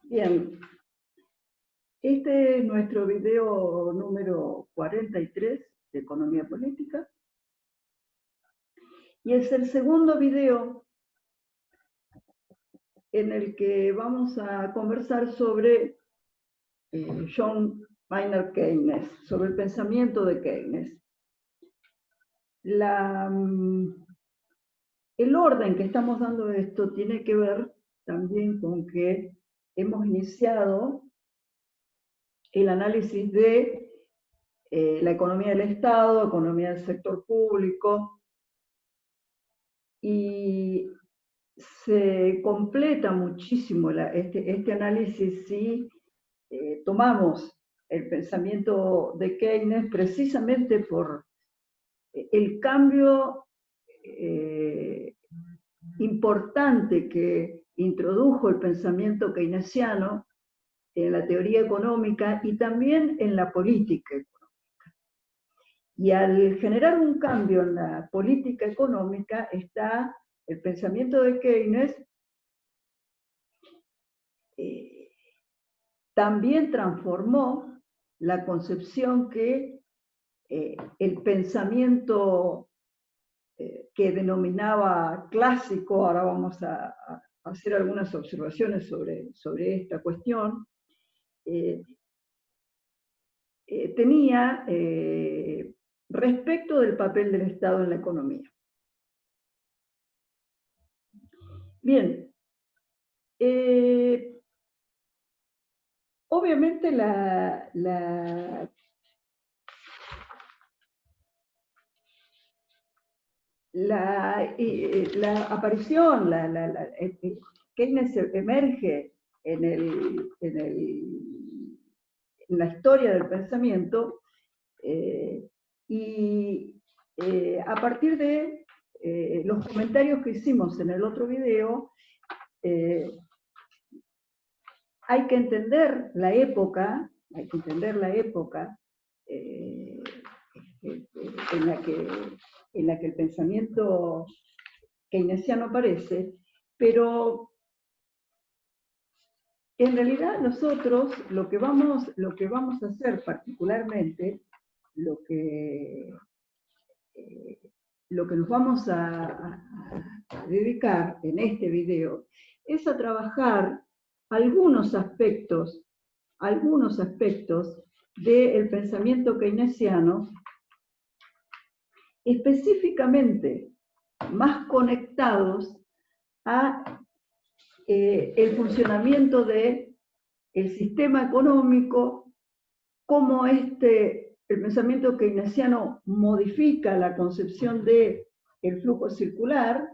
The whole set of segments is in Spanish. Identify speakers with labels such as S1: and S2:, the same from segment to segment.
S1: Bien, este es nuestro video número 43 de Economía Política y es el segundo video en el que vamos a conversar sobre John Maynard Keynes, sobre el pensamiento de Keynes. El orden que estamos dando esto tiene que ver también con que hemos iniciado el análisis de la economía del Estado, economía del sector público, y se completa muchísimo este análisis si tomamos el pensamiento de Keynes precisamente por el cambio importante que introdujo el pensamiento keynesiano en la teoría económica y también en la política económica. Y al generar un cambio en la política económica está el pensamiento de Keynes también transformó la concepción que el pensamiento que denominaba clásico, ahora vamos a hacer algunas observaciones sobre esta cuestión, tenía respecto del papel del Estado en la economía. Bien, obviamente la aparición, Keynes emerge en la historia del pensamiento y a partir de los comentarios que hicimos en el otro video, hay que entender la época en la que el pensamiento keynesiano aparece, pero en realidad nosotros lo que vamos a hacer particularmente, lo que nos vamos a dedicar en este video es a trabajar algunos aspectos del pensamiento keynesiano, específicamente más conectados a el funcionamiento del sistema económico, cómo el pensamiento keynesiano modifica la concepción del flujo circular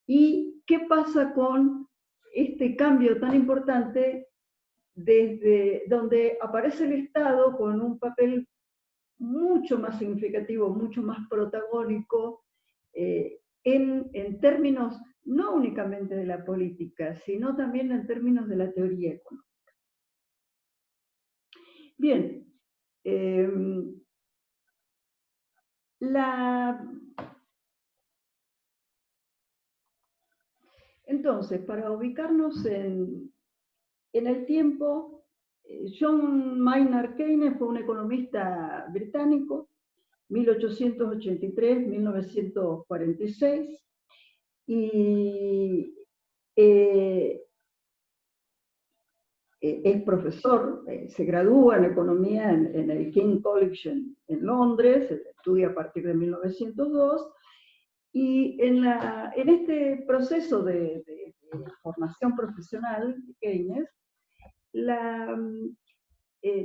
S1: y qué pasa con este cambio tan importante desde donde aparece el Estado con un papel mucho más significativo, mucho más protagónico, en términos no únicamente de la política, sino también en términos de la teoría económica. Bien, entonces, para ubicarnos en el tiempo, John Maynard Keynes fue un economista británico, 1883-1946, y es profesor, se gradúa en economía en el King's College en Londres, estudia a partir de 1902, y en este proceso de formación profesional de Keynes,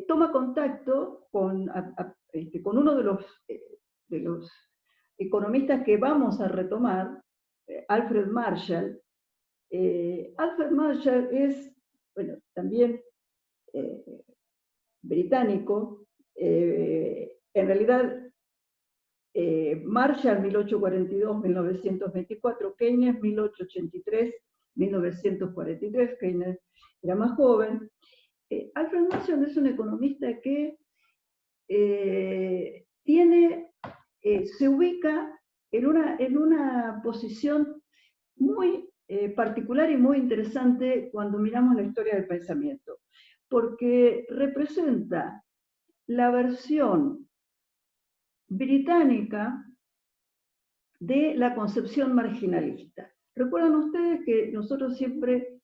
S1: toma contacto con uno de los economistas que vamos a retomar, Alfred Marshall. Alfred Marshall es, bueno, también británico, en realidad Marshall 1842-1924, Keynes 1883-1943, Keynes era más joven. Alfred Marshall es un economista que se ubica en una posición muy particular y muy interesante cuando miramos la historia del pensamiento, porque representa la versión británica de la concepción marginalista. Recuerdan ustedes que nosotros siempre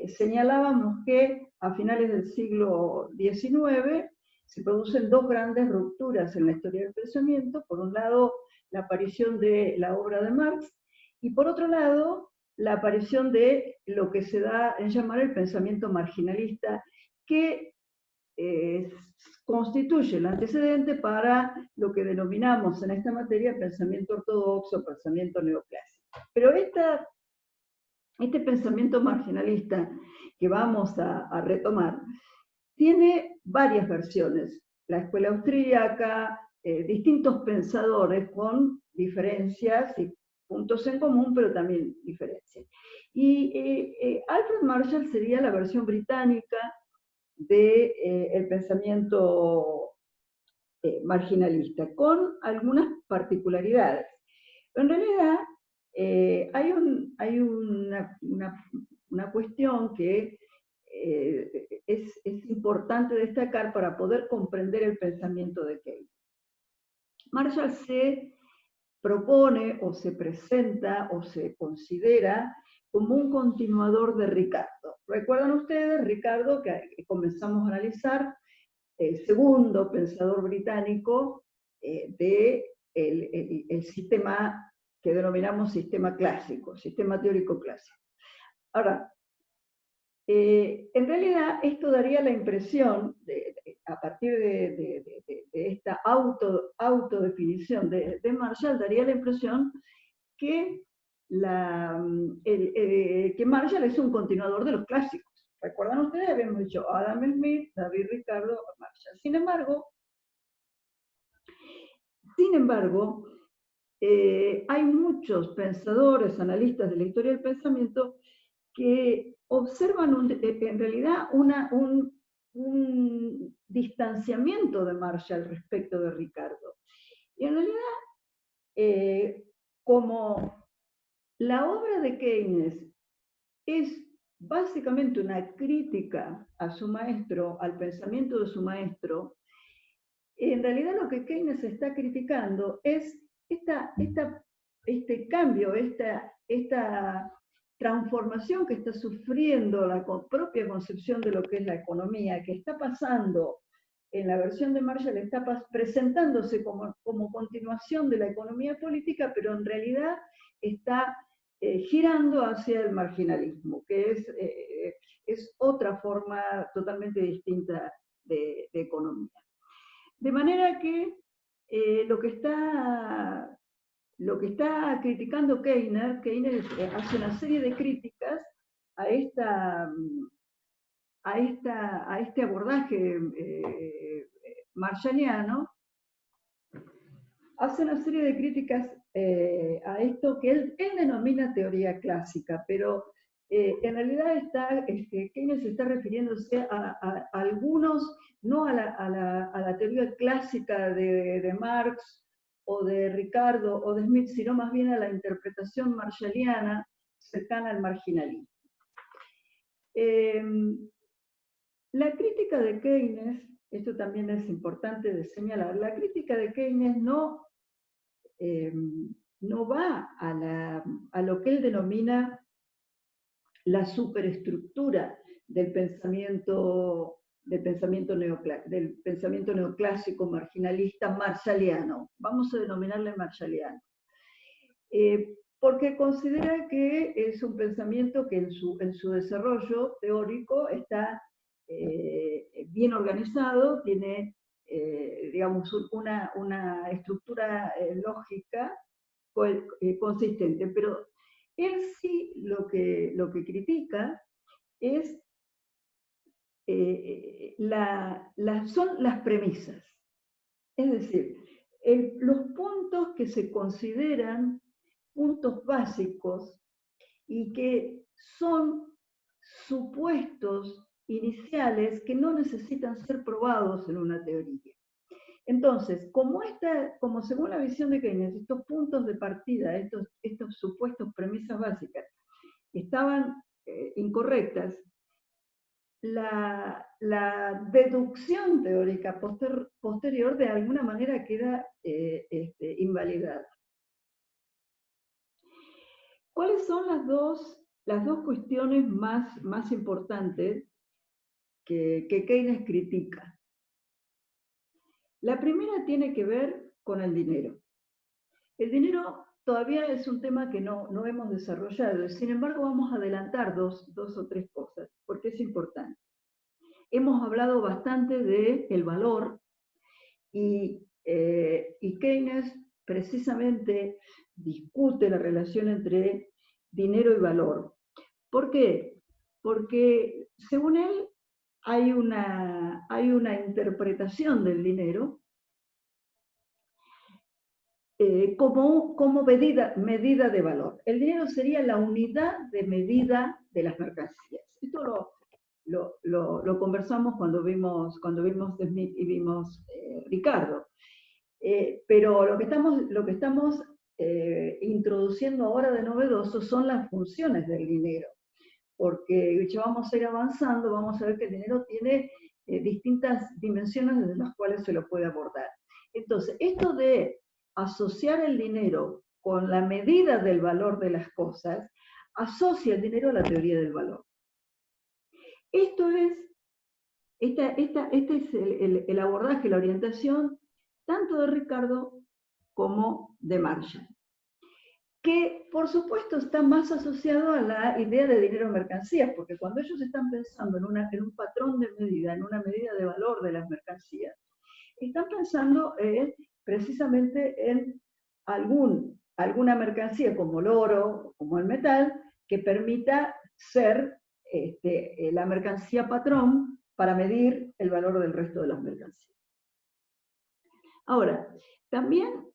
S1: señalábamos que a finales del siglo XIX se producen dos grandes rupturas en la historia del pensamiento. Por un lado, la aparición de la obra de Marx, y por otro lado, la aparición de lo que se da en llamar el pensamiento marginalista, que constituye el antecedente para lo que denominamos en esta materia pensamiento ortodoxo, pensamiento neoclásico. Pero este pensamiento marginalista que vamos a retomar tiene varias versiones. La escuela austríaca, distintos pensadores con diferencias y puntos en común, pero también diferencias. Y Alfred Marshall sería la versión británica del pensamiento marginalista, con algunas particularidades. En realidad, hay una cuestión que es importante destacar para poder comprender el pensamiento de Keynes. Marshall se propone o se presenta o se considera como un continuador de Ricardo. ¿Recuerdan ustedes, Ricardo, que comenzamos a analizar, el segundo pensador británico del sistema que denominamos sistema clásico, sistema teórico clásico? Ahora, en realidad esto daría la impresión, a partir de esta autodefinición de Marshall, daría la impresión que, que Marshall es un continuador de los clásicos. ¿Recuerdan ustedes? Habíamos dicho Adam Smith, David Ricardo, Marshall. Sin embargo, hay muchos pensadores, analistas de la historia del pensamiento que observan en realidad un distanciamiento de Marshall respecto de Ricardo. Y en realidad, como la obra de Keynes es básicamente una crítica a su maestro, al pensamiento de su maestro, en realidad lo que Keynes está criticando es este cambio, esta transformación que está sufriendo la propia concepción de lo que es la economía, que está pasando en la versión de Marshall, está presentándose como continuación de la economía política, pero en realidad está girando hacia el marginalismo, que es otra forma totalmente distinta de economía. De manera que lo que está criticando Keynes hace una serie de críticas a este abordaje marshalliano, hace una serie de críticas a esto que él denomina teoría clásica, pero en realidad Keynes está refiriéndose a algunos, no a la teoría clásica de Marx o de Ricardo o de Smith, sino más bien a la interpretación marshalliana cercana al marginalismo. La crítica de Keynes, esto también es importante de señalar, la crítica de Keynes no va a lo que él denomina la superestructura del pensamiento neoclásico marginalista marshalliano. Vamos a denominarle marshalliano. Porque considera que es un pensamiento que en su desarrollo teórico está bien organizado, tiene digamos, una estructura lógica consistente, pero él sí lo que critica es son las premisas, es decir, los puntos que se consideran puntos básicos y que son supuestos iniciales que no necesitan ser probados en una teoría. Entonces, como según la visión de Keynes, estos puntos de partida, estos supuestos premisas básicas, estaban incorrectas, la deducción teórica posterior de alguna manera queda invalidada. ¿Cuáles son las dos cuestiones más importantes que Keynes critica? La primera tiene que ver con el dinero. El dinero todavía es un tema que no hemos desarrollado, sin embargo vamos a adelantar dos o tres cosas, porque es importante. Hemos hablado bastante del valor y Keynes precisamente discute la relación entre dinero y valor. ¿Por qué? Porque según él hay una interpretación del dinero como medida de valor. El dinero sería la unidad de medida de las mercancías. Esto lo conversamos cuando vimos Smith y vimos Ricardo. Pero lo que estamos introduciendo ahora de novedoso son las funciones del dinero. Porque ya vamos a ir avanzando, vamos a ver que el dinero tiene distintas dimensiones desde las cuales se lo puede abordar. Entonces, esto de asociar el dinero con la medida del valor de las cosas, asocia el dinero a la teoría del valor. Este es el abordaje, la orientación, tanto de Ricardo como de Marshall, que por supuesto está más asociado a la idea de dinero en mercancías, porque cuando ellos están pensando en un patrón de medida, en una medida de valor de las mercancías, están pensando precisamente en alguna mercancía como el oro, como el metal, que permita ser la mercancía patrón para medir el valor del resto de las mercancías. Ahora, también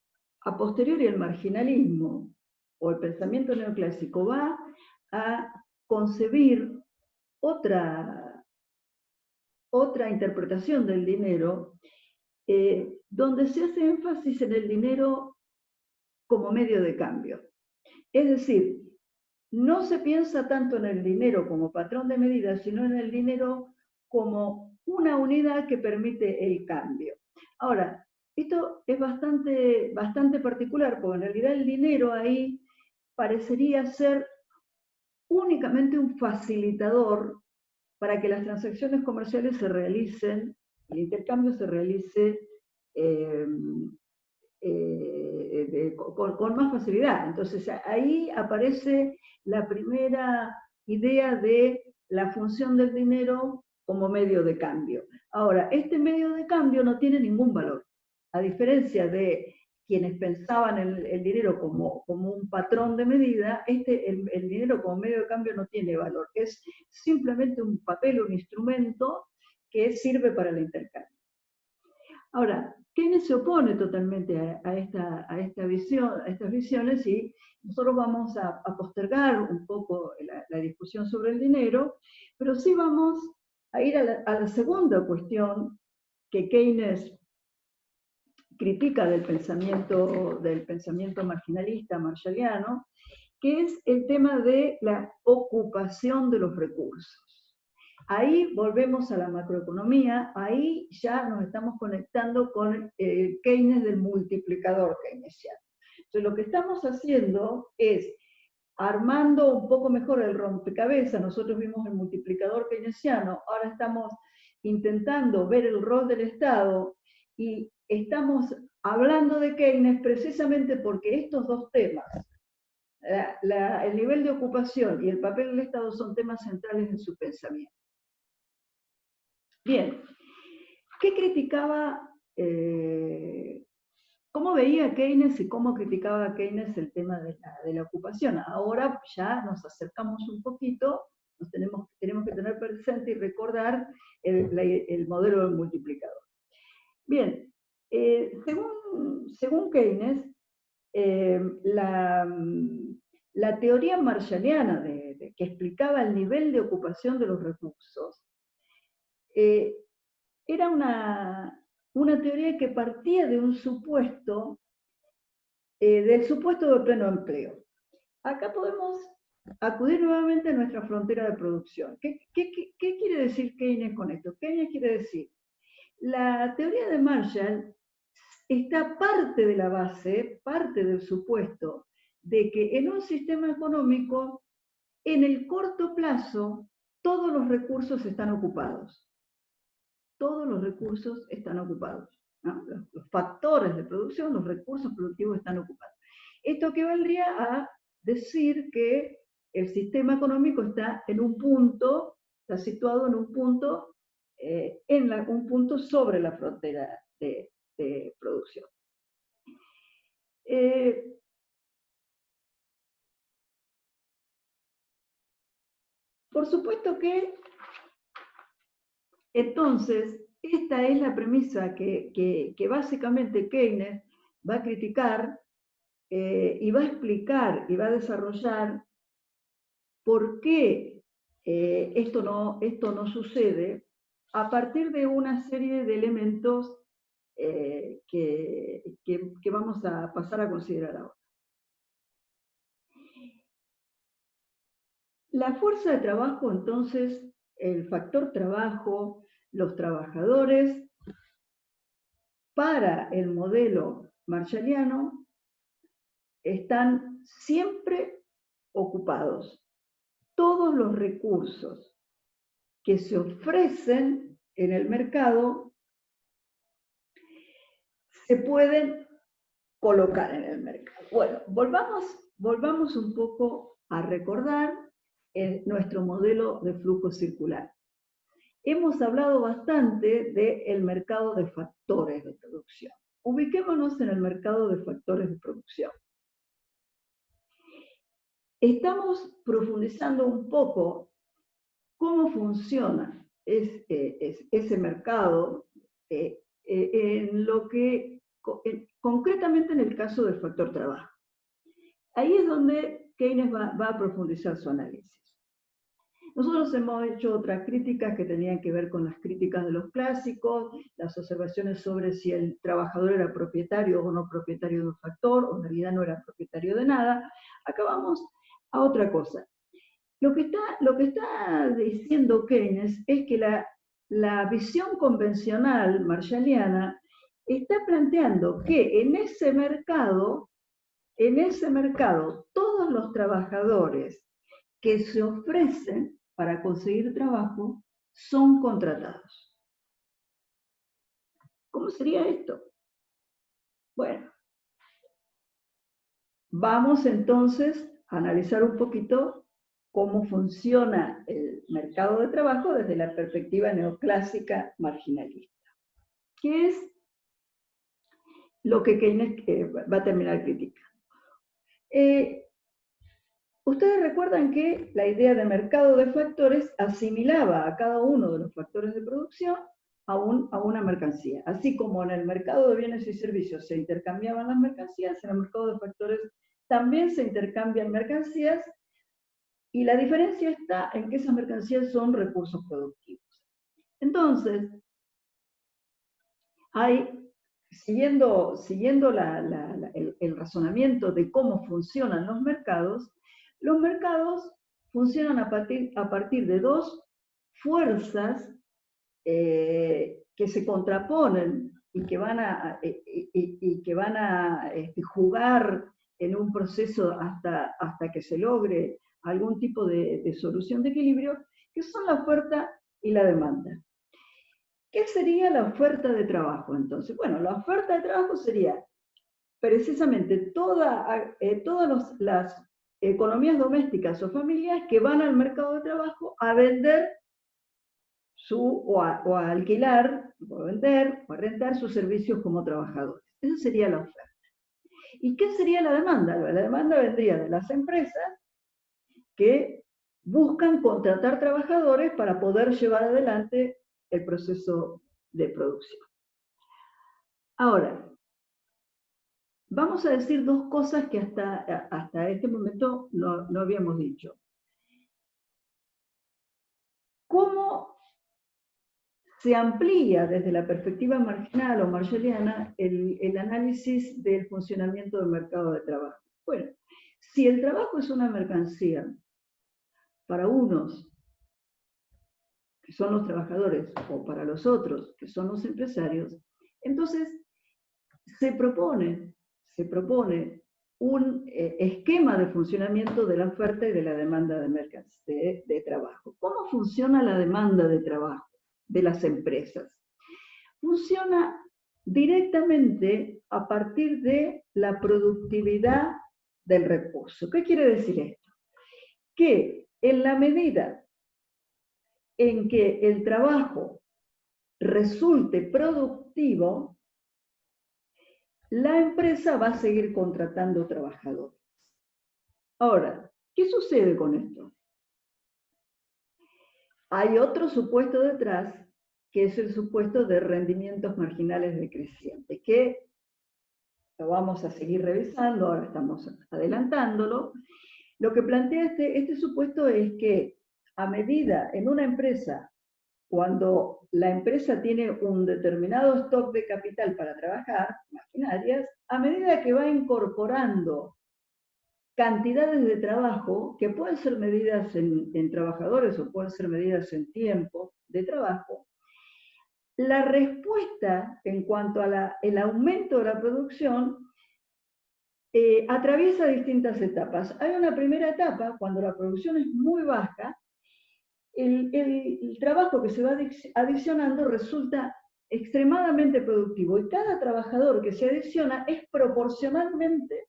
S1: a posteriori el marginalismo o el pensamiento neoclásico va a concebir otra interpretación del dinero, donde se hace énfasis en el dinero como medio de cambio. Es decir, no se piensa tanto en el dinero como patrón de medida, sino en el dinero como una unidad que permite el cambio. Ahora, esto es bastante particular, porque en realidad el dinero ahí parecería ser únicamente un facilitador para que las transacciones comerciales se realicen, el intercambio se realice con más facilidad. Entonces ahí aparece la primera idea de la función del dinero como medio de cambio. Ahora, este medio de cambio no tiene ningún valor, a diferencia de quienes pensaban el dinero como un patrón de medida, el dinero como medio de cambio no tiene valor, es simplemente un papel, un instrumento que sirve para el intercambio. Ahora, Keynes se opone totalmente a estas visiones y nosotros vamos a postergar un poco la discusión sobre el dinero, pero sí vamos a ir a la segunda cuestión que Keynes critica del pensamiento marginalista marshalliano, que es el tema de la ocupación de los recursos. Ahí volvemos a la macroeconomía, ahí ya nos estamos conectando con el Keynes del multiplicador keynesiano. Entonces lo que estamos haciendo es armando un poco mejor el rompecabezas. Nosotros vimos el multiplicador keynesiano, ahora estamos intentando ver el rol del Estado y estamos hablando de Keynes precisamente porque estos dos temas, el nivel de ocupación y el papel del Estado, son temas centrales en su pensamiento. Bien, ¿qué criticaba? ¿Cómo veía Keynes y cómo criticaba Keynes el tema de la ocupación? Ahora ya nos acercamos un poquito, tenemos que tener presente y recordar el modelo del multiplicador. Bien, según Keynes, la teoría marshalliana que explicaba el nivel de ocupación de los recursos era una teoría que partía de un supuesto, del supuesto de pleno empleo. Acá podemos acudir nuevamente a nuestra frontera de producción. ¿Qué quiere decir Keynes con esto? Keynes quiere decir, la teoría de Marshall está parte de la base, parte del supuesto, de que en un sistema económico, en el corto plazo, todos los recursos están ocupados. Todos los recursos están ocupados, ¿no? Los factores de producción, los recursos productivos están ocupados. Esto equivaldría a decir que el sistema económico está en un punto, está situado en un punto, un punto sobre la frontera de producción. Por supuesto que, entonces, esta es la premisa que básicamente Keynes va a criticar y va a explicar y va a desarrollar por qué esto no sucede a partir de una serie de elementos que vamos a pasar a considerar ahora. La fuerza de trabajo, entonces, el factor trabajo, los trabajadores, para el modelo marshalliano, están siempre ocupados. Todos los recursos que se ofrecen en el mercado se pueden colocar en el mercado. Bueno, volvamos un poco a recordar nuestro modelo de flujo circular. Hemos hablado bastante del mercado de factores de producción. Ubiquémonos en el mercado de factores de producción. Estamos profundizando un poco cómo funciona ese mercado en lo que, concretamente en el caso del factor trabajo. Ahí es donde Keynes va a profundizar su análisis. Nosotros hemos hecho otras críticas que tenían que ver con las críticas de los clásicos, las observaciones sobre si el trabajador era propietario o no propietario de un factor, o en realidad no era propietario de nada. Acá vamos a otra cosa. Lo que está diciendo Keynes es que la visión convencional marshalliana está planteando que en ese mercado, todos los trabajadores que se ofrecen para conseguir trabajo son contratados. ¿Cómo sería esto? Bueno, vamos entonces a analizar un poquito cómo funciona el mercado de trabajo desde la perspectiva neoclásica marginalista, que es lo que Keynes va a terminar criticando. Ustedes recuerdan que la idea de mercado de factores asimilaba a cada uno de los factores de producción a una mercancía. Así como en el mercado de bienes y servicios se intercambiaban las mercancías, en el mercado de factores también se intercambian mercancías, y la diferencia está en que esas mercancías son recursos productivos. Entonces, siguiendo el razonamiento de cómo funcionan los mercados funcionan a partir de dos fuerzas que se contraponen y que van a jugar en un proceso hasta que se logre algún tipo de solución de equilibrio, que son la oferta y la demanda. ¿Qué sería la oferta de trabajo entonces? Bueno, la oferta de trabajo sería precisamente todas las economías domésticas o familiares que van al mercado de trabajo a vender o a alquilar, o a vender, o a rentar sus servicios como trabajadores. Esa sería la oferta. ¿Y qué sería la demanda? La demanda vendría de las empresas que buscan contratar trabajadores para poder llevar adelante el proceso de producción. Ahora, vamos a decir dos cosas que hasta este momento no habíamos dicho. ¿Cómo se amplía desde la perspectiva marginal o marshalliana el análisis del funcionamiento del mercado de trabajo? Bueno, si el trabajo es una mercancía para unos, que son los trabajadores, o para los otros, que son los empresarios, entonces se propone un esquema de funcionamiento de la oferta y de la demanda de trabajo. ¿Cómo funciona la demanda de trabajo de las empresas? Funciona directamente a partir de la productividad del recurso. ¿Qué quiere decir esto? Que en la medida en que el trabajo resulte productivo, la empresa va a seguir contratando trabajadores. Ahora, ¿qué sucede con esto? Hay otro supuesto detrás, que es el supuesto de rendimientos marginales decrecientes, que lo vamos a seguir revisando, ahora estamos adelantándolo. Lo que plantea este supuesto es que a medida en una empresa, cuando la empresa tiene un determinado stock de capital para trabajar, maquinarias, a medida que va incorporando cantidades de trabajo, que pueden ser medidas en trabajadores o pueden ser medidas en tiempo de trabajo, la respuesta en cuanto a el aumento de la producción atraviesa distintas etapas. Hay una primera etapa, cuando la producción es muy baja, el trabajo que se va adicionando resulta extremadamente productivo y cada trabajador que se adiciona es proporcionalmente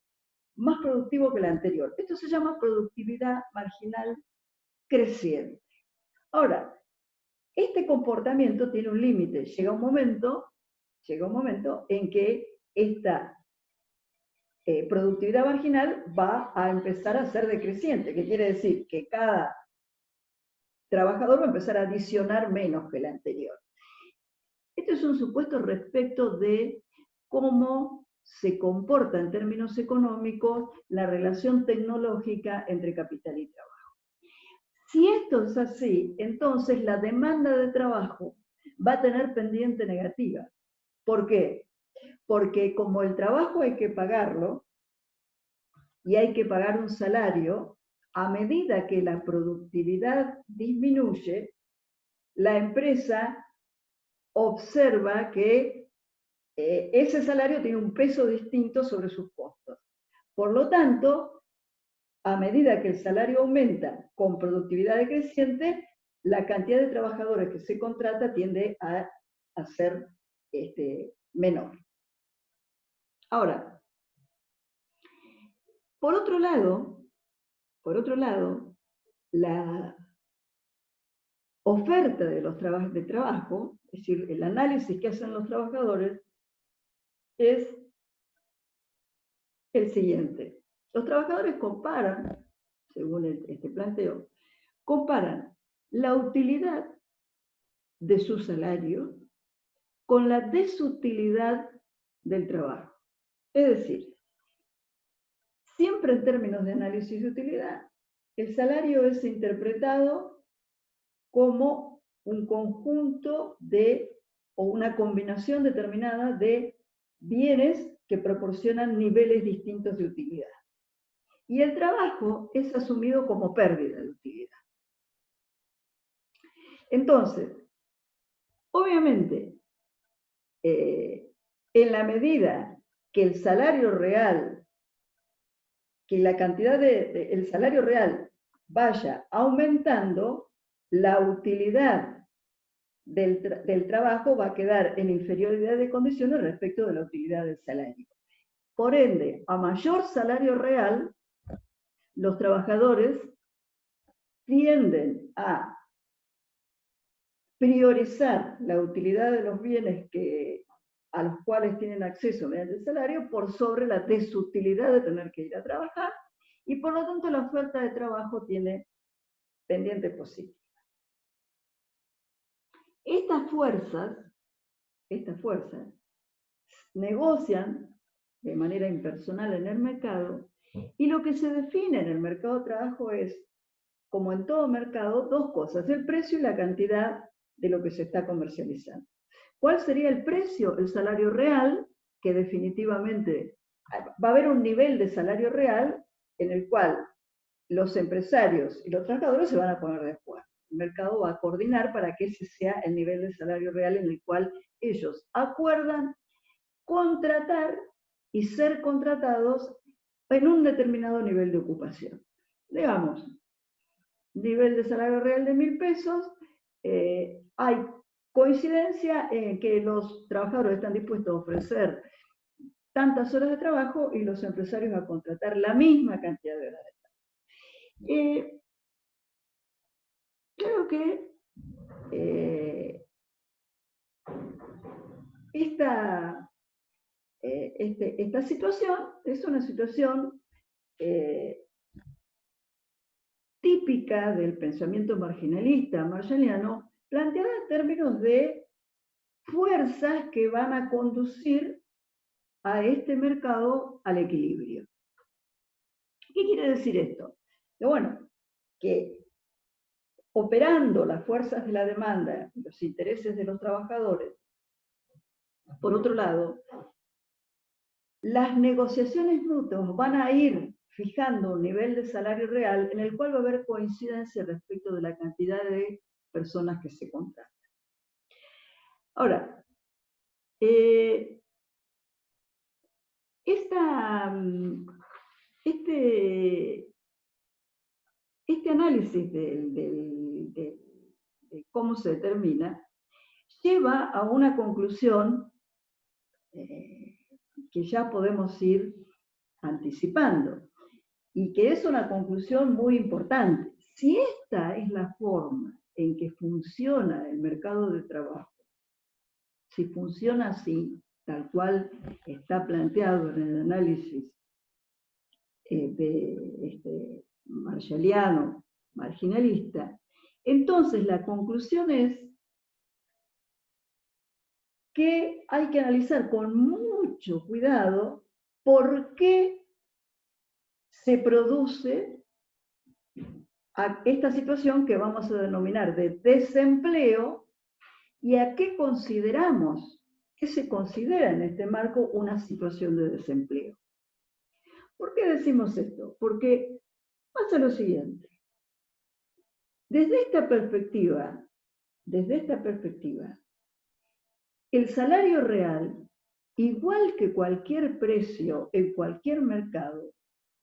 S1: más productivo que el anterior. Esto se llama productividad marginal creciente. Ahora, este comportamiento tiene un límite. Llega un momento en que esta productividad marginal va a empezar a ser decreciente, que quiere decir que cada trabajador va a empezar a adicionar menos que el anterior. Este es un supuesto respecto de cómo se comporta en términos económicos la relación tecnológica entre capital y trabajo. Si esto es así, entonces la demanda de trabajo va a tener pendiente negativa. ¿Por qué? Porque como el trabajo hay que pagarlo y hay que pagar un salario, a medida que la productividad disminuye, la empresa observa que ese salario tiene un peso distinto sobre sus costos. Por lo tanto, a medida que el salario aumenta con productividad decreciente, la cantidad de trabajadores que se contrata tiende a ser menor. Ahora, por otro lado, la oferta de los trabajos de trabajo, es decir, el análisis que hacen los trabajadores, es el siguiente. Los trabajadores comparan, según este planteo, comparan la utilidad de su salario con la desutilidad del trabajo. Es decir, siempre en términos de análisis de utilidad, el salario es interpretado como un conjunto o una combinación determinada de bienes que proporcionan niveles distintos de utilidad. Y el trabajo es asumido como pérdida de utilidad. Entonces, obviamente, en la medida que el salario real, que la cantidad el salario real vaya aumentando, la utilidad del trabajo va a quedar en inferioridad de condiciones respecto de la utilidad del salario. Por ende, a mayor salario real, los trabajadores tienden a priorizar la utilidad de los bienes a los cuales tienen acceso mediante el salario por sobre la desutilidad de tener que ir a trabajar, y por lo tanto la oferta de trabajo tiene pendiente positiva. Estas fuerzas negocian de manera impersonal en el mercado, y lo que se define en el mercado de trabajo es, como en todo mercado, dos cosas: el precio y la cantidad de lo que se está comercializando. ¿Cuál sería el precio? El salario real, que definitivamente va a haber un nivel de salario real en el cual los empresarios y los trabajadores se van a poner de acuerdo. El mercado va a coordinar para que ese sea el nivel de salario real en el cual ellos acuerdan contratar y ser contratados en un determinado nivel de ocupación. Digamos, nivel de salario real de 1.000 pesos, hay coincidencia en que los trabajadores están dispuestos a ofrecer tantas horas de trabajo y los empresarios a contratar la misma cantidad de horas de trabajo. Creo que esta situación es una situación típica del pensamiento marginalista marshalliano, planteada en términos de fuerzas que van a conducir a este mercado al equilibrio. ¿Qué quiere decir esto? Que bueno, que operando las fuerzas de la demanda, los intereses de los trabajadores, por otro lado, las negociaciones mutuas van a ir fijando un nivel de salario real en el cual va a haber coincidencia respecto de la cantidad de personas que se contratan. Ahora, este análisis de cómo se determina lleva a una conclusión que ya podemos ir anticipando, y que es una conclusión muy importante. Si esta es la forma en que funciona el mercado de trabajo, si funciona así, tal cual está planteado en el análisis marshalliano, marginalista, entonces la conclusión es que hay que analizar con mucho cuidado por qué se produce esta situación que vamos a denominar de desempleo y a qué consideramos, qué se considera en este marco una situación de desempleo. ¿Por qué decimos esto? Porque pasa lo siguiente. Desde esta perspectiva, el salario real, igual que cualquier precio en cualquier mercado,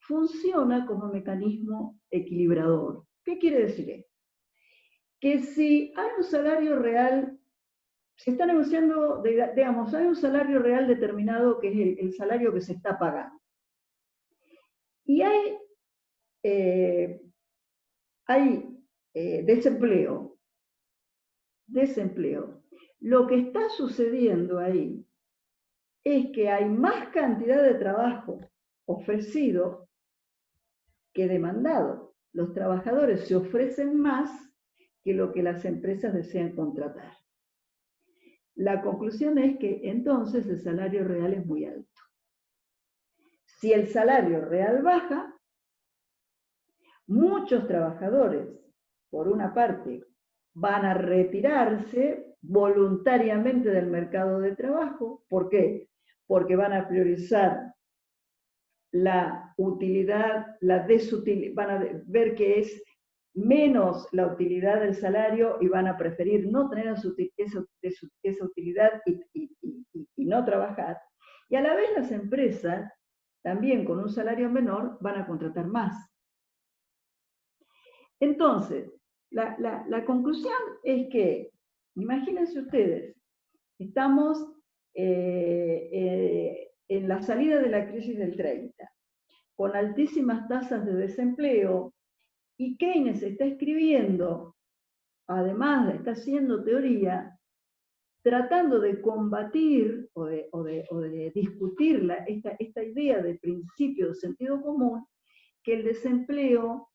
S1: funciona como mecanismo equilibrador. ¿Qué quiere decir esto? Que si hay un salario real, se está negociando, digamos, hay un salario real determinado que es el salario que se está pagando. Y hay desempleo. Lo que está sucediendo ahí es que hay más cantidad de trabajo ofrecido que demandado. Los trabajadores se ofrecen más que lo que las empresas desean contratar. La conclusión es que entonces el salario real es muy alto. Si el salario real baja, muchos trabajadores, por una parte, van a retirarse voluntariamente del mercado de trabajo. ¿Por qué? Porque van a priorizar la utilidad, van a ver que es menos la utilidad del salario y van a preferir no tener esa utilidad y no trabajar. Y a la vez las empresas, también con un salario menor, van a contratar más. Entonces, la conclusión es que, imagínense ustedes, estamos en la salida de la crisis del 30, con altísimas tasas de desempleo, y Keynes está escribiendo, además está haciendo teoría, tratando de combatir o de discutir esta idea de principio de sentido común, que el desempleo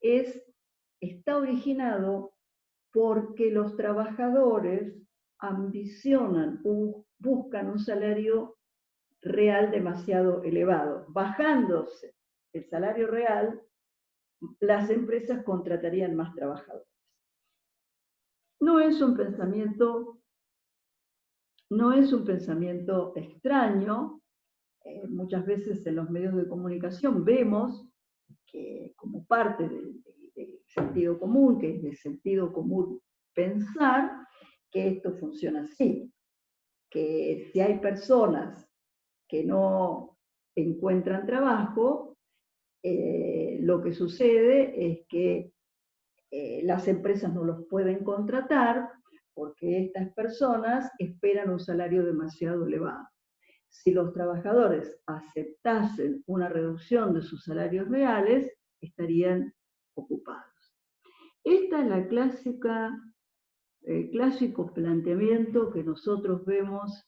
S1: está originado porque los trabajadores ambicionan, buscan un salario real demasiado elevado. Bajándose el salario real, las empresas contratarían más trabajadores. No es un pensamiento extraño. Muchas veces en los medios de comunicación vemos que como parte del sentido común, que es de sentido común pensar que esto funciona así, que si hay personas que no encuentran trabajo, lo que sucede es que las empresas no los pueden contratar porque estas personas esperan un salario demasiado elevado. Si los trabajadores aceptasen una reducción de sus salarios reales, estarían ocupados. Esta es la clásico planteamiento que nosotros vemos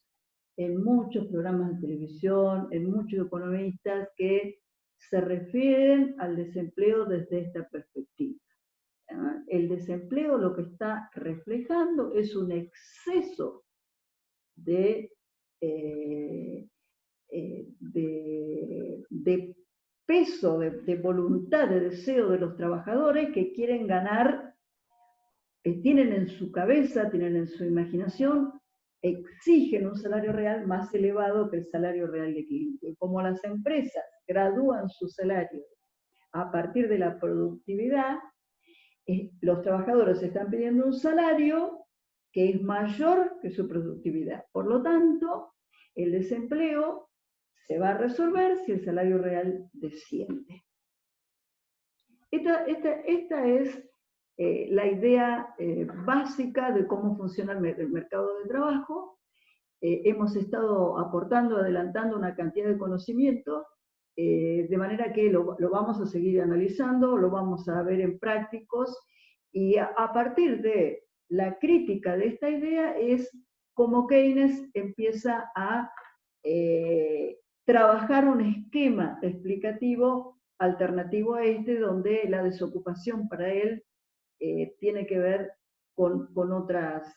S1: en muchos programas de televisión, en muchos economistas que se refieren al desempleo desde esta perspectiva. El desempleo lo que está reflejando es un exceso de, de peso, de voluntad, de deseo de los trabajadores que quieren ganar, tienen en su cabeza, tienen en su imaginación, exigen un salario real más elevado que el salario real de cliente. Como las empresas gradúan su salario a partir de la productividad, los trabajadores están pidiendo un salario que es mayor que su productividad. Por lo tanto, el desempleo se va a resolver si el salario real desciende. Esta es la idea básica de cómo funciona el mercado de trabajo. Hemos estado aportando, adelantando una cantidad de conocimiento, de manera que lo vamos a seguir analizando, lo vamos a ver en prácticos, y a partir de la crítica de esta idea es cómo Keynes empieza a trabajar un esquema explicativo alternativo a este, donde la desocupación para él tiene que ver con otras